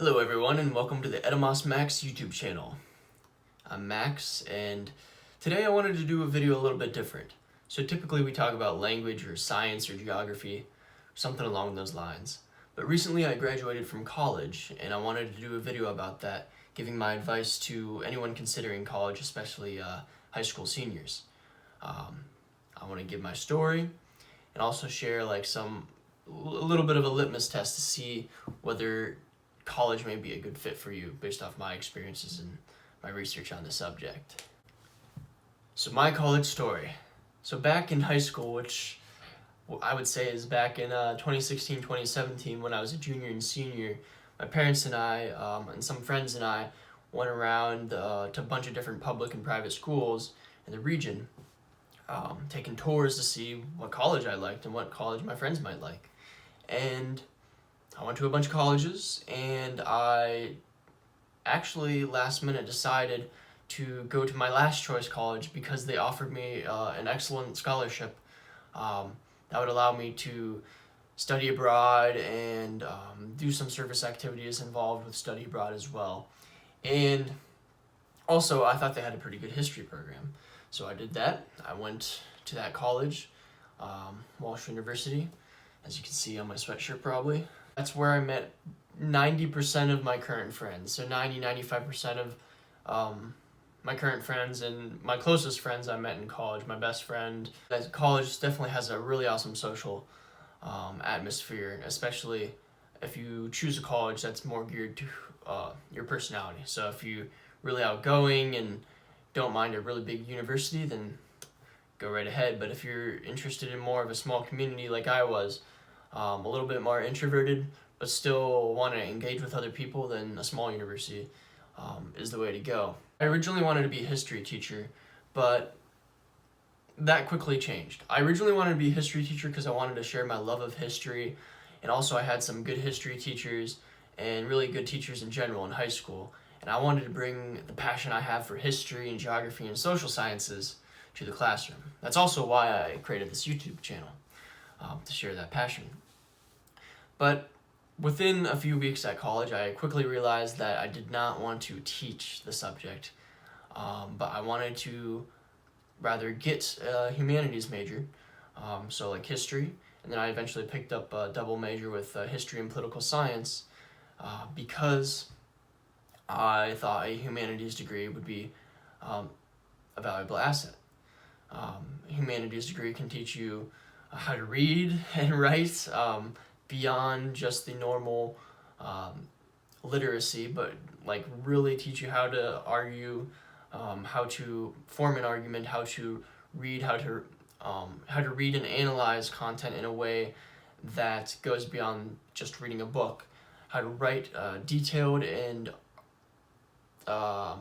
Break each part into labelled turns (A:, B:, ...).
A: Hello everyone and welcome to the Edamos Max YouTube channel. I'm Max and today I wanted to do a video a little bit different. So typically we talk about language or science or geography, something along those lines. But recently I graduated from college and I wanted to do a video about that, giving my advice to anyone considering college, especially high school seniors. I want to give my story and also share a little bit of a litmus test to see whether college may be a good fit for you based off my experiences and my research on the subject. So my college story. So back in high school, which I would say is back in 2016, 2017 when I was a junior and senior, my parents and I and some friends and I went around to a bunch of different public and private schools in the region, taking tours to see what college I liked and what college my friends might like. And I went to a bunch of colleges, and I actually last minute decided to go to my last choice college because they offered me an excellent scholarship that would allow me to study abroad and do some service activities involved with study abroad as well. And also I thought they had a pretty good history program. So I did that. I went to that college, Walsh University, as you can see on my sweatshirt probably. That's where I met 90% of my current friends. So 95% of my current friends and my closest friends I met in college. My best friend. College definitely has a really awesome social atmosphere, especially if you choose a college that's more geared to your personality. So if you're really outgoing and don't mind a really big university, then go right ahead. But if you're interested in more of a small community like I was, a little bit more introverted, but still want to engage with other people, then a small university is the way to go. I originally wanted to be a history teacher, but that quickly changed. I originally wanted to be a history teacher because I wanted to share my love of history, and also I had some good history teachers and really good teachers in general in high school, and I wanted to bring the passion I have for history and geography and social sciences to the classroom. That's also why I created this YouTube channel, to share that passion. But within a few weeks at college, I quickly realized that I did not want to teach the subject, but I wanted to rather get a humanities major, so like history, and then I eventually picked up a double major with history and political science because I thought a humanities degree would be a valuable asset. Humanities degree can teach you how to read and write, beyond just the normal literacy, but like really teach you how to argue, how to form an argument, how to read, how to read and analyze content in a way that goes beyond just reading a book, how to write detailed and I'd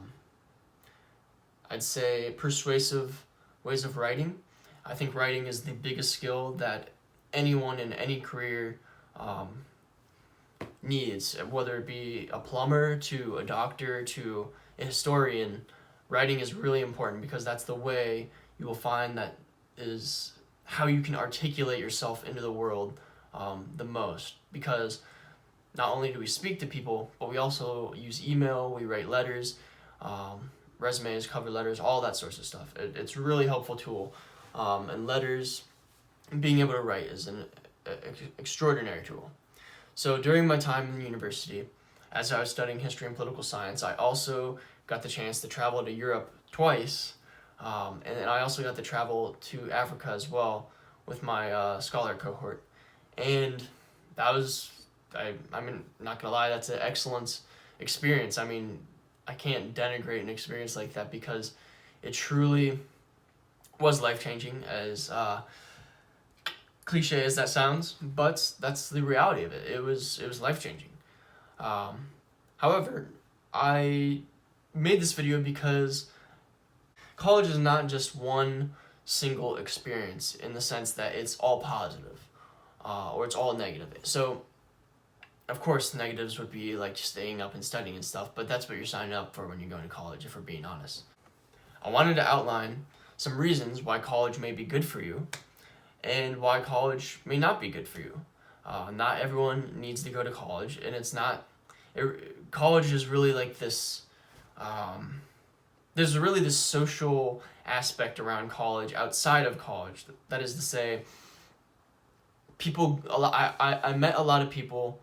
A: say persuasive ways of writing. I think writing is the biggest skill that anyone in any career needs, whether it be a plumber to a doctor to a historian. Writing is really important because that's the way you will find that is how you can articulate yourself into the world the most, because not only do we speak to people, but we also use email, we write letters, resumes, cover letters, all that sorts of stuff. It's a really helpful tool, and letters, being able to write is an extraordinary tool. So during my time in university, as I was studying history and political science, I also got the chance to travel to Europe twice, and then I also got to travel to Africa as well with my scholar cohort. And that was, I'm not gonna lie, that's an excellent experience. I mean, I can't denigrate an experience like that because it truly was life-changing, as cliche as that sounds, but that's the reality of it. It was life-changing. However, I made this video because college is not just one single experience in the sense that it's all positive or it's all negative. So of course negatives would be like staying up and studying and stuff, but that's what you're signing up for when you're going to college, if we're being honest. I wanted to outline some reasons why college may be good for you and why college may not be good for you. Not everyone needs to go to college, and it's not College is really like this. There's really this social aspect around college outside of college. That is to say, I met a lot of people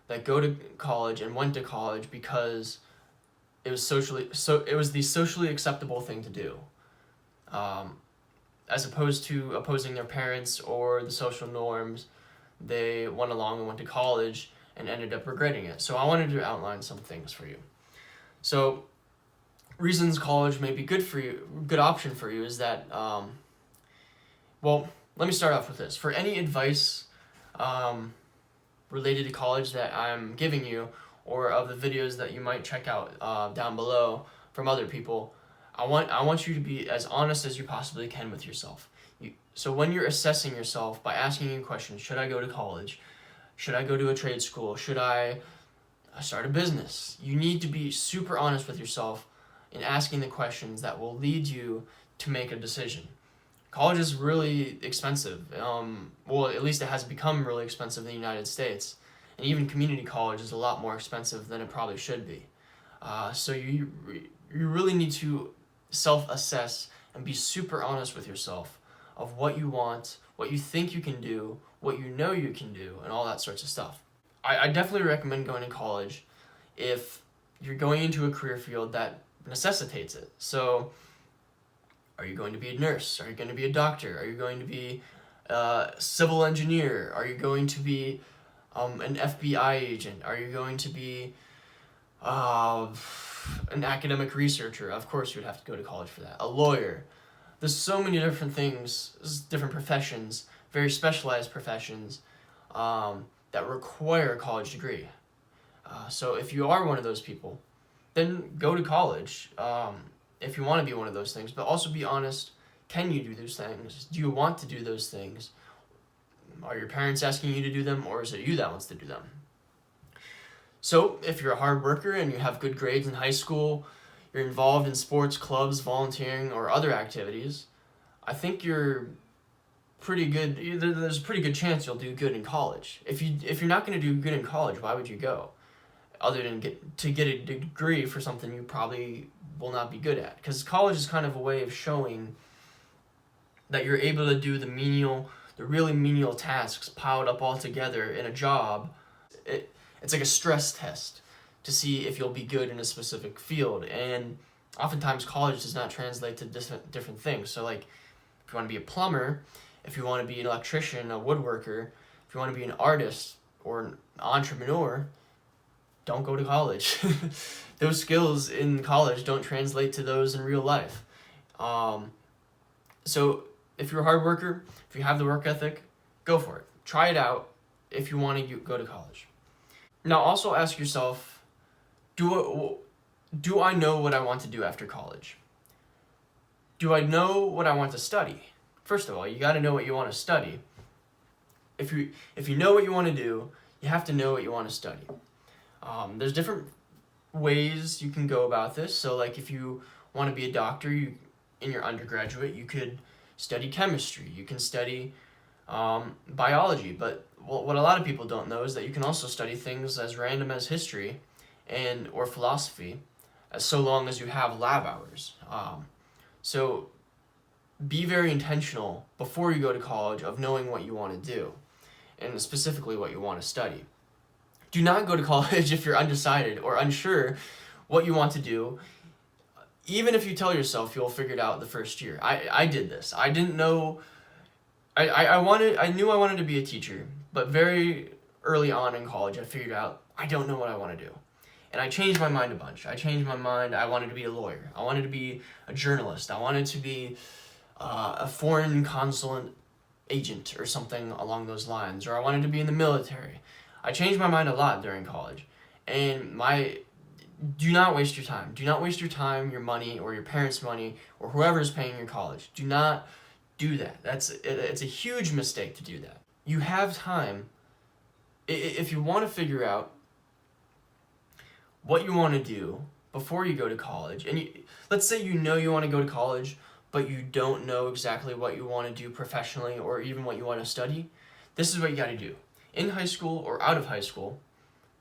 A: that go to college and went to college because it was the socially acceptable thing to do, as opposed to opposing their parents or the social norms. They went along and went to college and ended up regretting it. So I wanted to outline some things for you. So reasons college may be good option for you is that, well, let me start off with this. For any advice related to college that I'm giving you, or of the videos that you might check out down below from other people, I want you to be as honest as you possibly can with yourself. So when you're assessing yourself by asking you questions, should I go to college? Should I go to a trade school? Should I start a business? You need to be super honest with yourself in asking the questions that will lead you to make a decision. College is really expensive. Well, at least it has become really expensive in the United States. And even community college is a lot more expensive than it probably should be. So you really need to self-assess and be super honest with yourself of what you want, what you think you can do, what you know you can do, and all that sorts of stuff. I definitely recommend going to college if you're going into a career field that necessitates it. So are you going to be a nurse? Are you going to be a doctor? Are you going to be a civil engineer? Are you going to be an FBI agent? Are you going to be an academic researcher? Of course you would have to go to college for that. A lawyer. There's so many different things, different professions, very specialized professions that require a college degree. So if you are one of those people, then go to college if you want to be one of those things. But also be honest, can you do those things? Do you want to do those things? Are your parents asking you to do them, or is it you that wants to do them? So if you're a hard worker and you have good grades in high school, you're involved in sports, clubs, volunteering, or other activities, I think you're pretty good. There's a pretty good chance you'll do good in college. If you're not going to do good in college, why would you go? Other than get a degree for something you probably will not be good at. Because college is kind of a way of showing that you're able to do the really menial tasks piled up all together in a job. It's like a stress test to see if you'll be good in a specific field. And oftentimes college does not translate to different things. So like if you want to be a plumber, if you want to be an electrician, a woodworker, if you want to be an artist or an entrepreneur, don't go to college. Those skills in college don't translate to those in real life. So if you're a hard worker, if you have the work ethic, go for it. Try it out if you want to go to college. Now also ask yourself, do I know what I want to do after college? Do I know what I want to study? First of all, you got to know what you want to study. If you know what you want to do, you have to know what you want to study. There's different ways you can go about this. So like if you want to be a doctor, in your undergraduate, you could study chemistry. You can study biology. But what a lot of people don't know is that you can also study things as random as history or philosophy, so long as you have lab hours. So be very intentional before you go to college of knowing what you want to do, and specifically what you want to study. Do not go to college if you're undecided or unsure what you want to do. Even if you tell yourself you'll figure it out the first year. I did this. I didn't know. I knew I wanted to be a teacher, but very early on in college I figured out I don't know what I want to do. And I changed my mind a bunch. I wanted to be a lawyer. I wanted to be a journalist. I wanted to be a foreign consulate agent or something along those lines. Or I wanted to be in the military. I changed my mind a lot during college. And do not waste your time. Do not waste your time, your money, or your parents' money, or whoever's paying your college. Do not do that. It's a huge mistake to do that. You have time. If you want to figure out what you want to do before you go to college, and let's say you know you want to go to college, but you don't know exactly what you want to do professionally or even what you want to study, this is what you got to do. In high school or out of high school,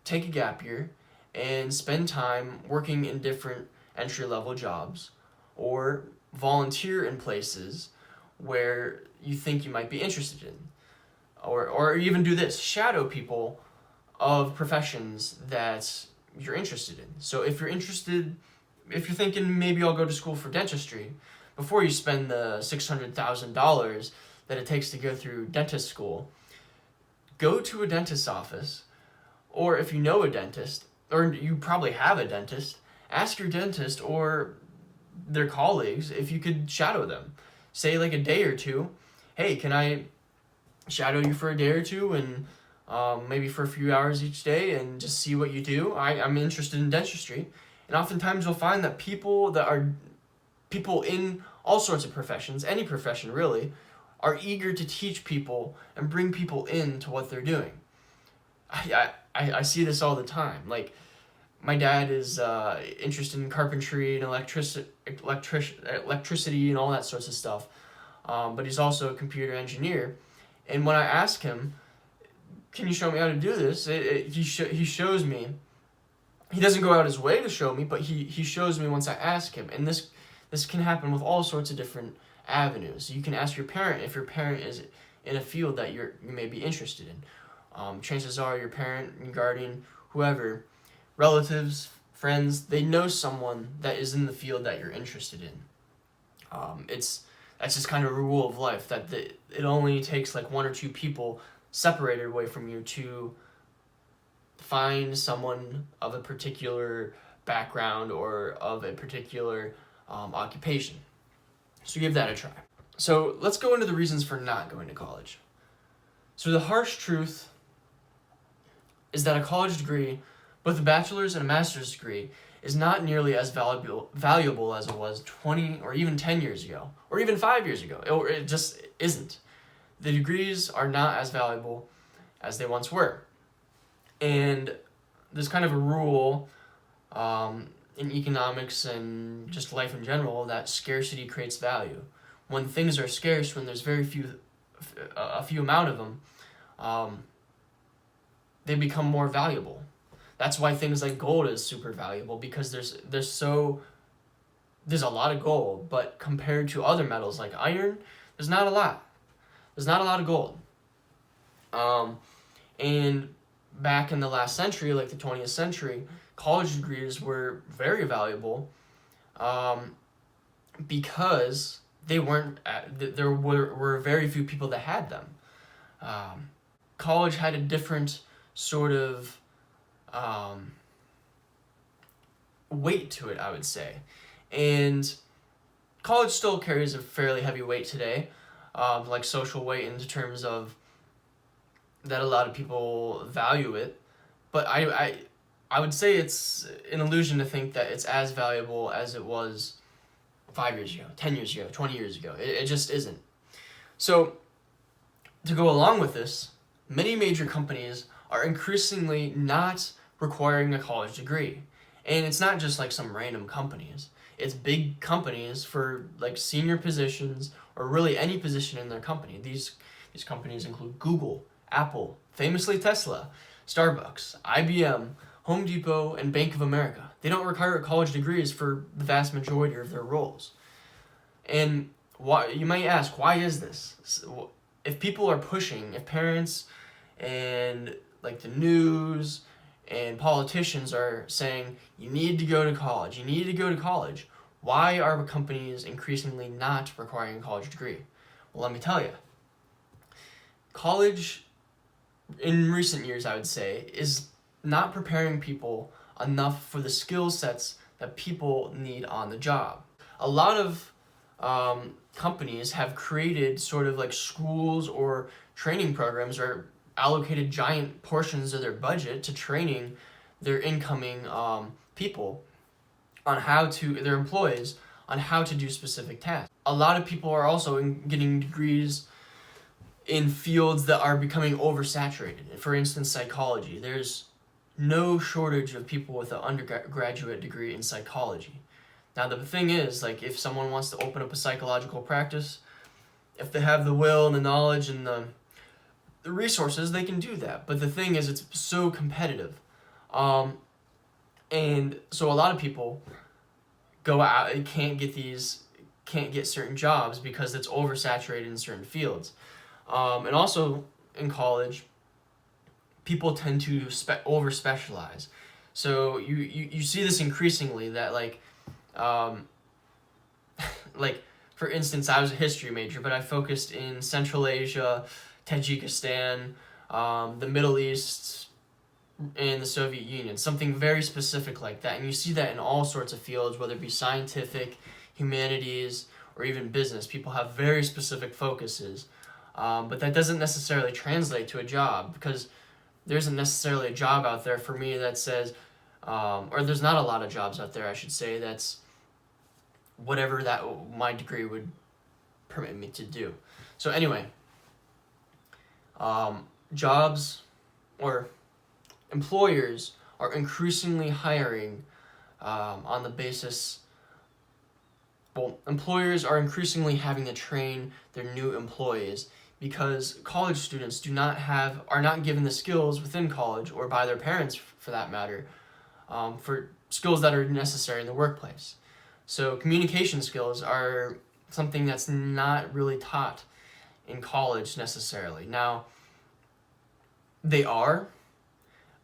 A: take a gap year and spend time working in different entry-level jobs or volunteer in places where you think you might be interested in. Or even do this, shadow people of professions that you're interested in. So if you're thinking maybe I'll go to school for dentistry, before you spend the $600,000 that it takes to go through dentist school, go to a dentist's office, or if you know a dentist, or you probably have a dentist, ask your dentist or their colleagues if you could shadow them. Say like a day or two, hey, can I shadow you for a day or two and maybe for a few hours each day and just see what you do? I'm interested in dentistry. And oftentimes you'll find that people in all sorts of professions, any profession really, are eager to teach people and bring people into what they're doing. I see this all the time. Like, my dad is interested in carpentry and electricity and all that sorts of stuff, but he's also a computer engineer. And when I ask him, can you show me how to do this? He shows me. He doesn't go out his way to show me, but he shows me once I ask him. And this can happen with all sorts of different avenues. You can ask your parent if your parent is in a field that you may be interested in. Chances are your parent, your guardian, whoever, relatives, friends, they know someone that is in the field that you're interested in. That's just kind of a rule of life, that it only takes like one or two people separated away from you to find someone of a particular background or of a particular occupation. So give that a try. So let's go into the reasons for not going to college. So the harsh truth is that a college degree, both a bachelor's and a master's degree, is not nearly as valuable as it was 20 or even 10 years ago, or even 5 years ago. It just isn't. The degrees are not as valuable as they once were. And there's kind of a rule in economics and just life in general that scarcity creates value. When things are scarce, when there's a few amount of them, they become more valuable. That's why things like gold is super valuable, because there's a lot of gold, but compared to other metals like iron, there's not a lot. There's not a lot of gold. And back in the last century, like the 20th century, college degrees were very valuable because there were very few people that had them. College had a different sort of weight to it, I would say. And college still carries a fairly heavy weight today, like social weight in terms of that a lot of people value it. But I would say it's an illusion to think that it's as valuable as it was 5 years ago, 10 years ago, 20 years ago. It just isn't. So to go along with this, many major companies are increasingly not requiring a college degree. And it's not just like some random companies. It's big companies for like senior positions or really any position in their company. These companies include Google, Apple, famously Tesla, Starbucks, IBM, Home Depot, and Bank of America. They don't require college degrees for the vast majority of their roles. And why, you might ask, why is this? If people are pushing, if parents and like the news and politicians are saying, you need to go to college, why are companies increasingly not requiring a college degree? Well, let me tell you. College, in recent years, I would say, is not preparing people enough for the skill sets that people need on the job. A lot of companies have created sort of like schools or training programs, or allocated giant portions of their budget to training their incoming people on their employees on how to do specific tasks. A lot of people are also getting degrees in fields that are becoming oversaturated. For instance, psychology. There's no shortage of people with an undergraduate degree in psychology. Now, the thing is, like, if someone wants to open up a psychological practice, if they have the will and the knowledge and the resources, they can do that. But the thing is, it's so competitive. And so a lot of people go out and can't get certain jobs because it's oversaturated in certain fields. And also in college, people tend to over specialize. So you see this increasingly that um, like for instance, I was a history major, but I focused in Central Asia, Tajikistan, the Middle East, and the Soviet Union, something very specific like that. And you see that in all sorts of fields, whether it be scientific, humanities, or even business. People have very specific focuses, but that doesn't necessarily translate to a job, because there isn't necessarily a job out there for me that says, or there's not a lot of jobs out there, I should say, that's whatever that my degree would permit me to do. So anyway, jobs or employers are increasingly hiring on the basis, employers are increasingly having to train their new employees because college students are not given the skills within college, or by their parents for that matter, for skills that are necessary in the workplace. So communication skills are something that's not really taught in college necessarily. Now, they are,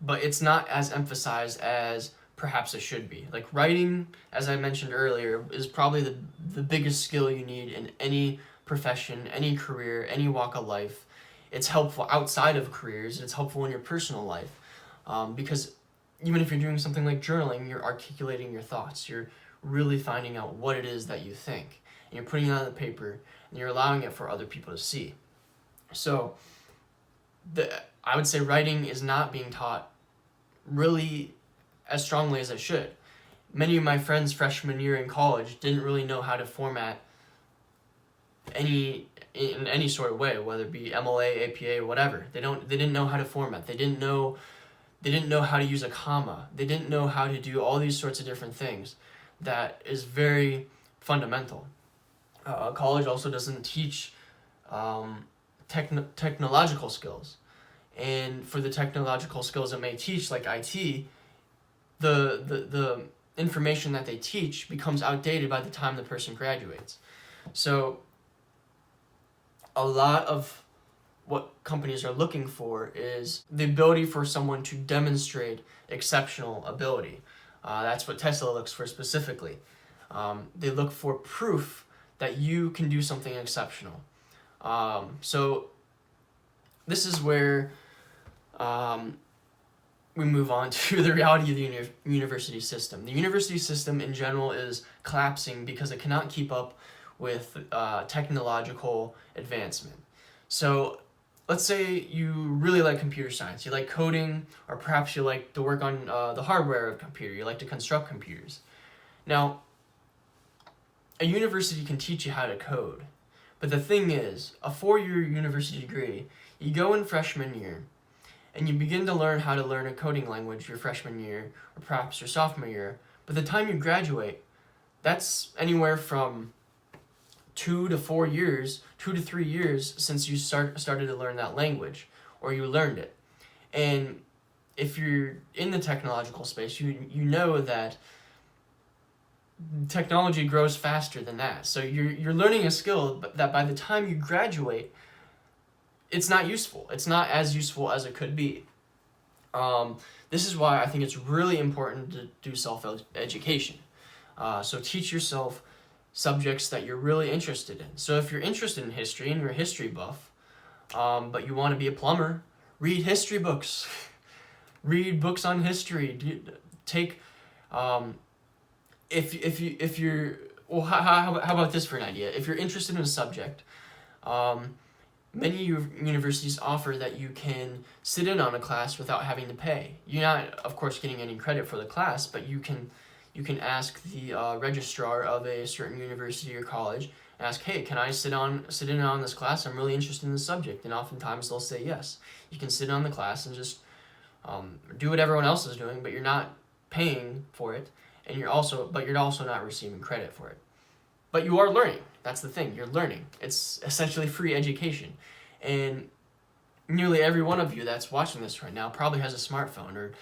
A: but it's not as emphasized as perhaps it should be. Like writing, as I mentioned earlier, is probably the biggest skill you need in any profession, any career, any walk of life. It's helpful outside of careers, and it's helpful in your personal life, because even if you're doing something like journaling, you're articulating your thoughts. You're really finding out what it is that you think, and you're putting it on the paper, and you're allowing it for other people to see. So I would say writing is not being taught really as strongly as it should. Many of my friends freshman year in college didn't really know how to format in any sort of way, whether it be MLA, APA, whatever. They didn't know how to format. They didn't know how to use a comma. They didn't know how to do all these sorts of different things. That is very fundamental. College also doesn't teach technological skills. And for the technological skills it may teach, like IT, the information that they teach becomes outdated by the time the person graduates. So a lot of what companies are looking for is the ability for someone to demonstrate exceptional ability. That's what Tesla looks for specifically. They look for proof that you can do something exceptional. So this is where we move on to the reality of the university system. The university system in general is collapsing because it cannot keep up with technological advancement. So let's say you really like computer science, you like coding, or perhaps you like to work on the hardware of a computer, you like to construct computers. Now, a university can teach you how to code, but the thing is, a 4-year university degree, you go in freshman year, and you begin to learn how to learn a coding language your freshman year, or perhaps your sophomore year. By the time you graduate, that's anywhere from 2 to 3 years since you started to learn that language, or you learned it. And if you're in the technological space, you know that technology grows faster than that. So you're learning a skill, but that by the time you graduate, it's not useful. It's not as useful as it could be. This is why I think it's really important to do self-education. So teach yourself subjects that you're really interested in. So if you're interested in history and you're a history buff, but you want to be a plumber, read history books. Read books on history. Take, if you're, well, how about this for an idea? If you're interested in a subject, many universities offer that you can sit in on a class without having to pay. You're not, of course, getting any credit for the class, but you can ask the registrar of a certain university or college, ask, hey, can I sit in on this class? I'm really interested in the subject. And oftentimes they'll say yes. You can sit on the class and just do what everyone else is doing, but you're not paying for it, and you're also not receiving credit for it. But you are learning. That's the thing. You're learning. It's essentially free education. And nearly every one of you that's watching this right now probably has a smartphone or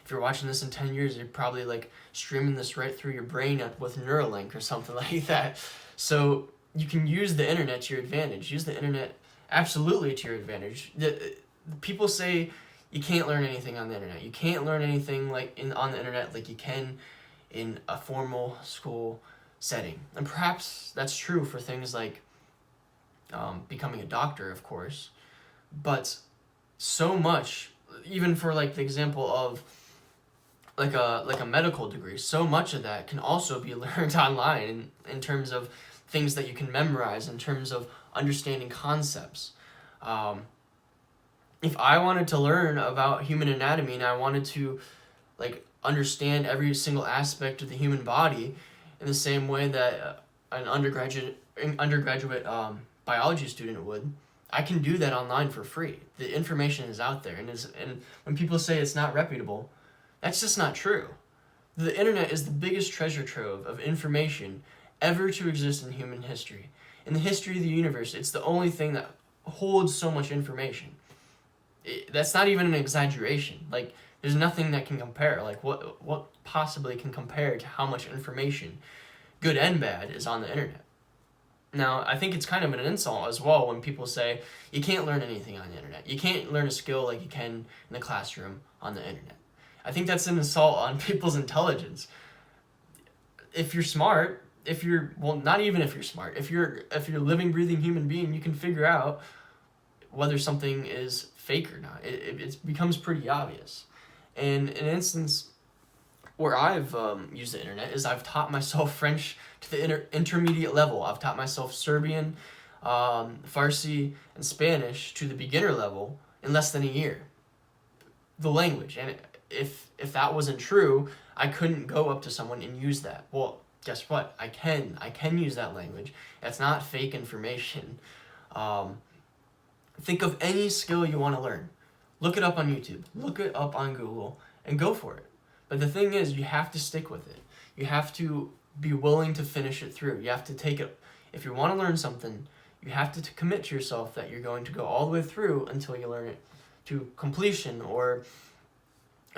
A: if you're watching this in 10 years, you're probably like streaming this right through your brain with Neuralink or something like that. So you can use the internet to your advantage. Use the internet absolutely to your advantage. People say you can't learn anything on the internet. You can't learn anything on the internet like you can in a formal school setting. And perhaps that's true for things like becoming a doctor, of course. But so much, even for like the example of like a medical degree, so much of that can also be learned online in terms of things that you can memorize, in terms of understanding concepts. If I wanted to learn about human anatomy and I wanted to like understand every single aspect of the human body in the same way that an undergraduate biology student would, I can do that online for free. The information is out there, and when people say it's not reputable, that's just not true. The internet is the biggest treasure trove of information ever to exist in human history. In the history of the universe, it's the only thing that holds so much information. That's not even an exaggeration. Like, there's nothing that can compare. Like, what possibly can compare to how much information, good and bad, is on the internet? Now, I think it's kind of an insult as well when people say you can't learn anything on the internet. You can't learn a skill like you can in the classroom on the internet. I think that's an assault on people's intelligence. If you're smart, not even if you're smart, if you're a living, breathing human being, you can figure out whether something is fake or not. It becomes pretty obvious. And an instance where I've used the internet is I've taught myself French to the intermediate level. I've taught myself Serbian, Farsi, and Spanish to the beginner level in less than a year. The language. And if that wasn't true, I couldn't go up to someone and use that. Well, guess what? I can use that language. That's not fake information. Think of any skill you want to learn. Look it up on YouTube. Look it up on Google and go for it. But the thing is, you have to stick with it. You have to be willing to finish it through. You have to take it. If you want to learn something, you have to commit to yourself that you're going to go all the way through until you learn it to completion or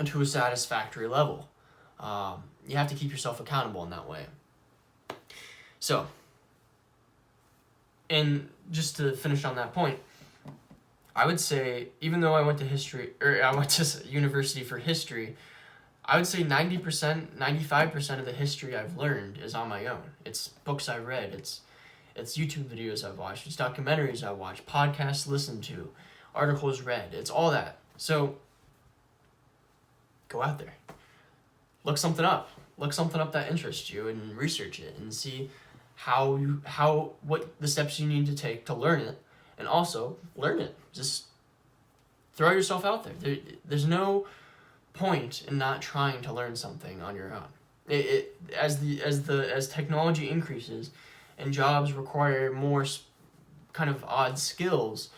A: to a satisfactory level. You have to keep yourself accountable in that way. So, and just to finish on that point, I would say, even though I went to university for history, I would say 90%, 95% of the history I've learned is on my own. It's books I've read, it's YouTube videos I've watched, it's documentaries I've watched, podcasts listened to, articles read, it's all that. So, go out there. Look something up that interests you and research it and see what the steps you need to take to learn it, and also learn it. Just throw yourself out there. There's no point in not trying to learn something on your own. As technology increases and jobs require more kind of odd skills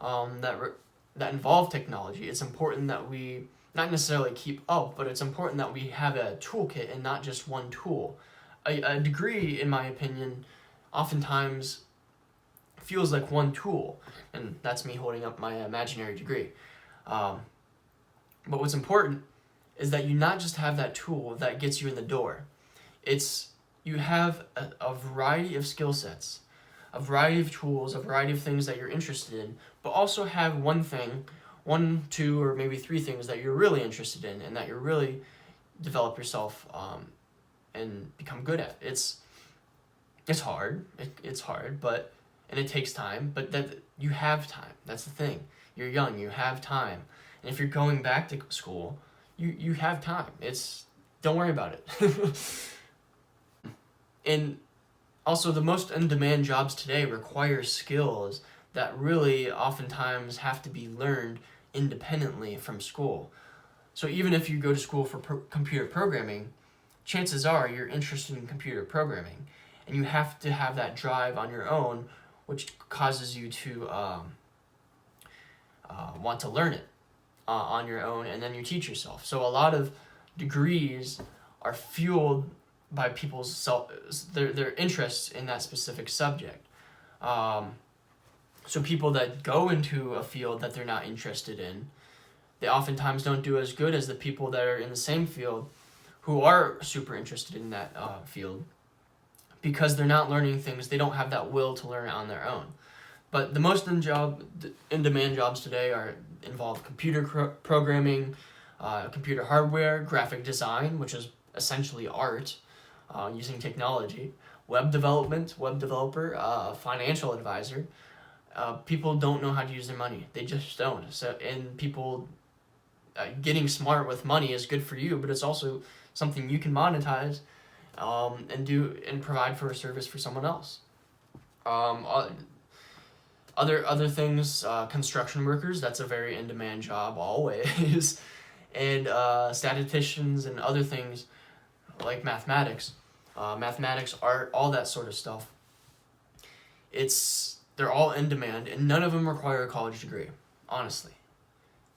A: that involve technology, it's important that we not necessarily keep up, but it's important that we have a toolkit and not just one tool. A degree, in my opinion, oftentimes feels like one tool, and that's me holding up my imaginary degree. But what's important is that you not just have that tool that gets you in the door. You have a variety of skill sets, a variety of tools, a variety of things that you're interested in, but also have one, two, or maybe three things that you're really interested in and that you really develop yourself and become good at. It's hard. It's hard, and it takes time, but that you have time. That's the thing. You're young, you have time. And if you're going back to school, you have time. Don't worry about it. And also, the most in-demand jobs today require skills that really oftentimes have to be learned independently from school. So even if you go to school for computer programming, chances are you're interested in computer programming, and you have to have that drive on your own, which causes you to want to learn it on your own, and then you teach yourself. So a lot of degrees are fueled by people's their interests in that specific subject. So people that go into a field that they're not interested in, they oftentimes don't do as good as the people that are in the same field who are super interested in that field, because they're not learning things. They don't have that will to learn it on their own. But the most in-demand jobs today involve computer programming, computer hardware, graphic design, which is essentially art using technology, web development, web developer, financial advisor. People don't know how to use their money. They just don't. So, and people getting smart with money is good for you, but it's also something you can monetize and do and provide for a service for someone else. Other things, construction workers, that's a very in-demand job always. And statisticians and other things like mathematics, art, all that sort of stuff. They're all in demand, and none of them require a college degree, honestly.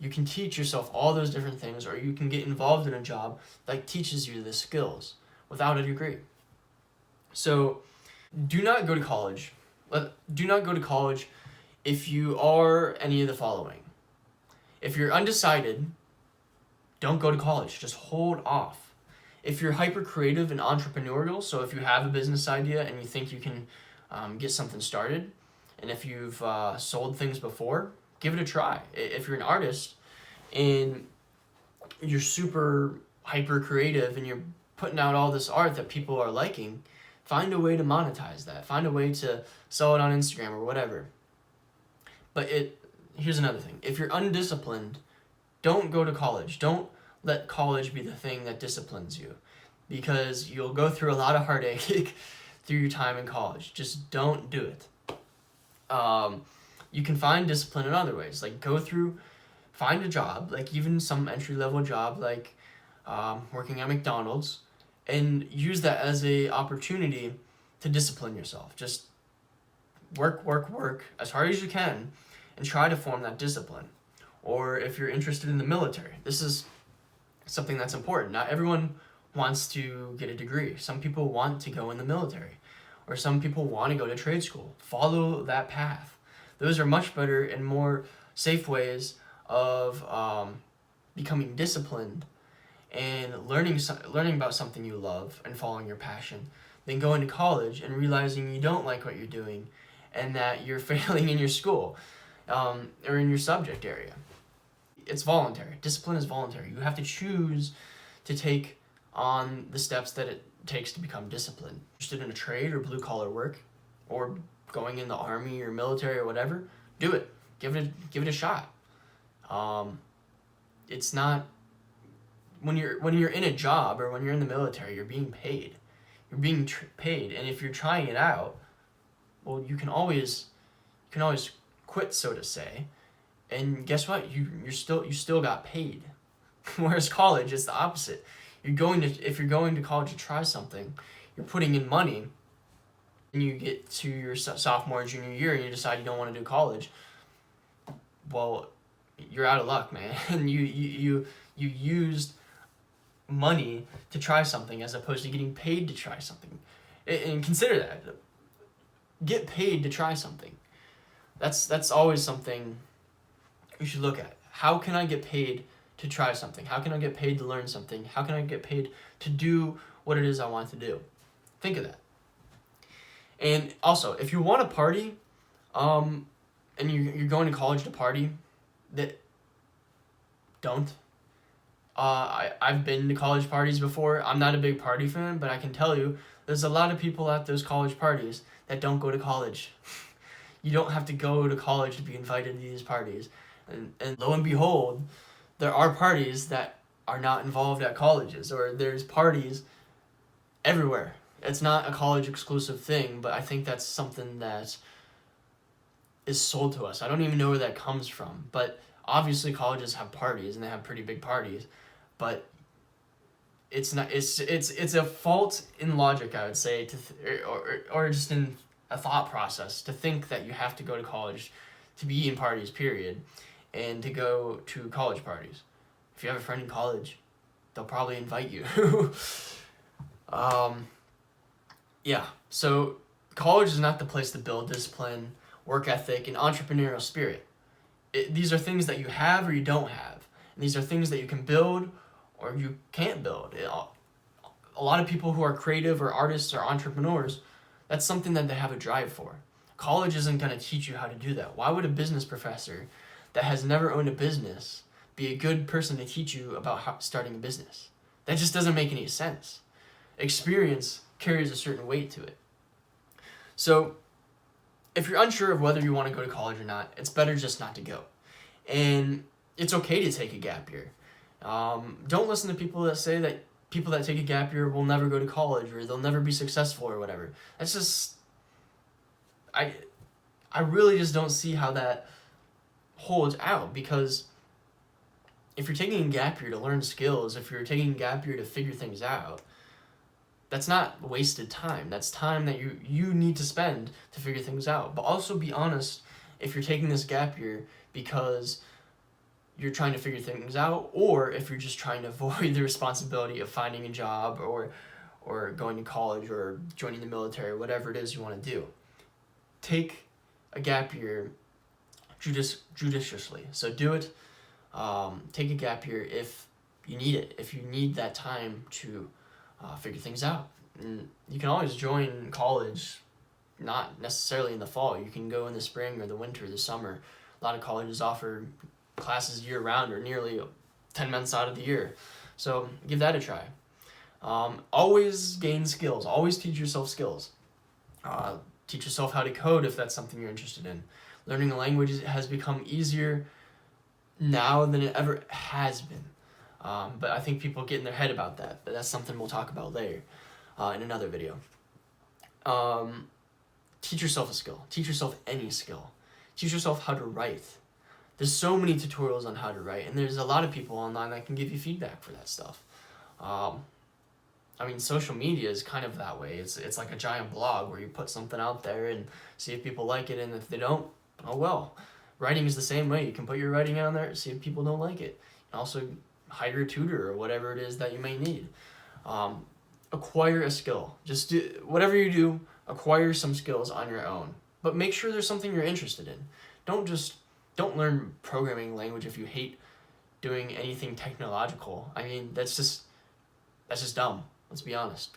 A: You can teach yourself all those different things, or you can get involved in a job that teaches you the skills without a degree. So do not go to college. Do not go to college if you are any of the following. If you're undecided, don't go to college. Just hold off. If you're hyper creative and entrepreneurial, so if you have a business idea and you think you can get something started, and if you've sold things before, give it a try. If you're an artist and you're super hyper creative and you're putting out all this art that people are liking, find a way to monetize that. Find a way to sell it on Instagram or whatever. But here's another thing. If you're undisciplined, don't go to college. Don't let college be the thing that disciplines you, because you'll go through a lot of heartache through your time in college. Just don't do it. You can find discipline in other ways, like find a job, like even some entry-level job, like working at McDonald's, and use that as a opportunity to discipline yourself. Just work as hard as you can and try to form that discipline. Or if you're interested in the military, this is something that's important. Not everyone wants to get a degree. Some people want to go in the military, or some people want to go to trade school. Follow that path. Those are much better and more safe ways of becoming disciplined and learning about something you love and following your passion than going to college and realizing you don't like what you're doing and that you're failing in your school or in your subject area. It's voluntary. Discipline is voluntary. You have to choose to take on the steps that it takes to become disciplined. Interested in a trade or blue-collar work, or going in the army or military or whatever, do it. Give it a shot. It's not when you're in a job or when you're in the military, you're being paid. You're being paid, and if you're trying it out, well, you can always quit, so to say. And guess what? You still got paid. Whereas college is the opposite. If you're going to college to try something, you're putting in money, and you get to your sophomore or junior year and you decide you don't want to do college. Well, you're out of luck, man. And you used money to try something as opposed to getting paid to try something. And consider that. Get paid to try something. That's always something you should look at. How can I get paid to try something? How can I get paid to learn something? How can I get paid to do what it is I want to do? Think of that. And also, if you want to party, and you're going to college to party, don't. I've been to college parties before. I'm not a big party fan, but I can tell you, there's a lot of people at those college parties that don't go to college. You don't have to go to college to be invited to these parties. And lo and behold, there are parties that are not involved at colleges, or there's parties everywhere. It's not a college exclusive thing, but I think that's something that is sold to us. I don't even know where that comes from, but obviously colleges have parties and they have pretty big parties, but it's a fault in logic, I would say, or just in a thought process to think that you have to go to college to be in parties, period, and to go to college parties. If you have a friend in college, they'll probably invite you. Yeah, so college is not the place to build discipline, work ethic, and entrepreneurial spirit. These are things that you have or you don't have. And these are things that you can build or you can't build. A lot of people who are creative or artists or entrepreneurs, that's something that they have a drive for. College isn't going to teach you how to do that. Why would a business professor that has never owned a business be a good person to teach you about how starting a business? That just doesn't make any sense. Experience carries a certain weight to it. So if you're unsure of whether you want to go to college or not, it's better just not to go. And it's okay to take a gap year. Don't listen to people that say that people that take a gap year will never go to college or they'll never be successful or whatever. That's just, I really just don't see how that holds out, because if you're taking a gap year to learn skills, if you're taking a gap year to figure things out, that's not wasted time. That's time that you need to spend to figure things out. But also be honest if you're taking this gap year because you're trying to figure things out, or if you're just trying to avoid the responsibility of finding a job or going to college or joining the military, whatever it is you want to do. Take a gap year judiciously. So do it. Take a gap year if you need it, if you need that time to figure things out. And you can always join college, not necessarily in the fall. You can go in the spring or the winter, the summer. A lot of colleges offer classes year-round or nearly 10 months out of the year. So give that a try. Always gain skills. Always teach yourself skills. Teach yourself how to code if that's something you're interested in. Learning a language has become easier now than it ever has been. But I think people get in their head about that. But that's something we'll talk about later in another video. Teach yourself a skill. Teach yourself any skill. Teach yourself how to write. There's so many tutorials on how to write, and there's a lot of people online that can give you feedback for that stuff. I mean, social media is kind of that way. It's like a giant blog where you put something out there and see if people like it, and if they don't, oh well. Writing is the same way. You can put your writing on there, see if people don't like it. And also hire a tutor or whatever it is that you may need. Acquire a skill. Just do whatever you do, acquire some skills on your own. But make sure there's something you're interested in. Don't learn programming language if you hate doing anything technological. I mean, that's just dumb. Let's be honest.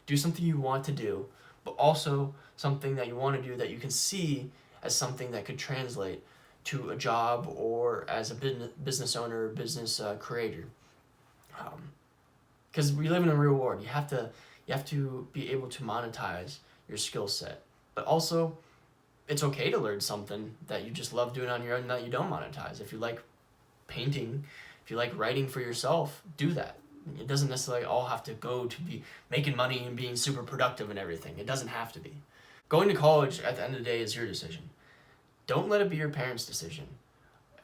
A: Do something you want to do, but also something that you want to do that you can see as something that could translate to a job or as a business owner or business creator. Because we live in a real world. You have to be able to monetize your skill set. But also, it's okay to learn something that you just love doing on your own that you don't monetize. If you like painting, if you like writing for yourself, do that. It doesn't necessarily all have to go to be making money and being super productive and everything. It doesn't have to be. Going to college at the end of the day is your decision. Don't let it be your parents' decision.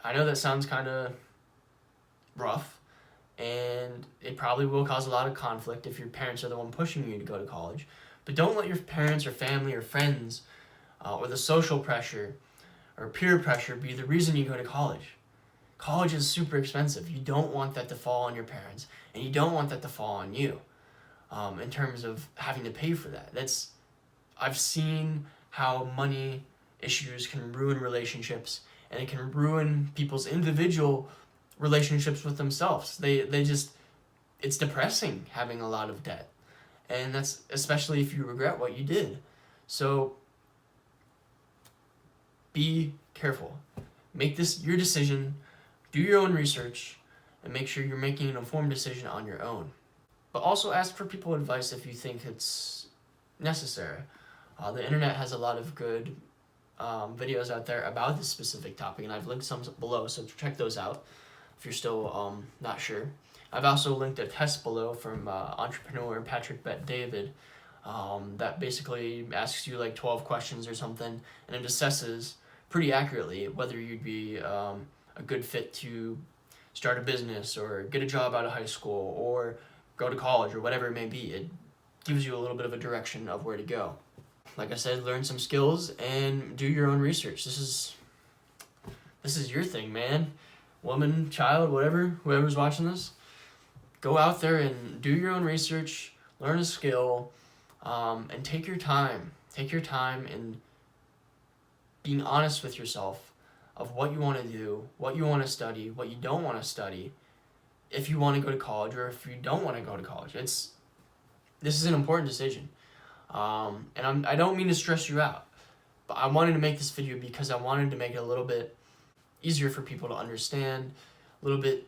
A: I know that sounds kind of rough, and it probably will cause a lot of conflict if your parents are the one pushing you to go to college. But don't let your parents or family or friends or the social pressure or peer pressure be the reason you go to college. College is super expensive. You don't want that to fall on your parents, and you don't want that to fall on you in terms of having to pay for that. I've seen how money issues can ruin relationships, and it can ruin people's individual relationships with themselves. It's depressing having a lot of debt, and that's especially if you regret what you did. So be careful. Make this your decision. Do your own research and make sure you're making an informed decision on your own. But also ask for people advice if you think it's necessary. The internet has a lot of good videos out there about this specific topic, and I've linked some below, so check those out if you're still not sure. I've also linked a test below from entrepreneur Patrick Bet-David that basically asks you like 12 questions or something, and it assesses pretty accurately whether you'd be a good fit to start a business or get a job out of high school or go to college or whatever it may be. It gives you a little bit of a direction of where to go. Like I said, learn some skills and do your own research. This is your thing, man. Woman, child, whoever's watching this. Go out there and do your own research, learn a skill, and take your time. Take your time in being honest with yourself of what you want to do, what you want to study, what you don't want to study, if you want to go to college or if you don't want to go to college. This is an important decision. And I don't mean to stress you out, but I wanted to make this video because I wanted to make it a little bit easier for people to understand, a little bit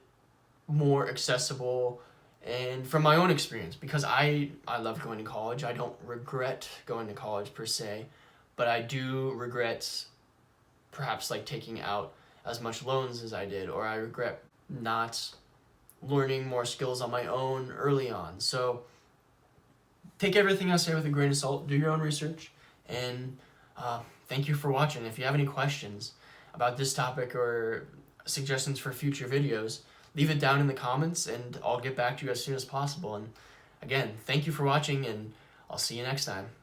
A: more accessible, and from my own experience, because I love going to college. I don't regret going to college per se, but I do regret perhaps like taking out as much loans as I did, or I regret not learning more skills on my own early on. So take everything I say with a grain of salt, do your own research, and thank you for watching. If you have any questions about this topic or suggestions for future videos, leave it down in the comments and I'll get back to you as soon as possible. And again, thank you for watching, and I'll see you next time.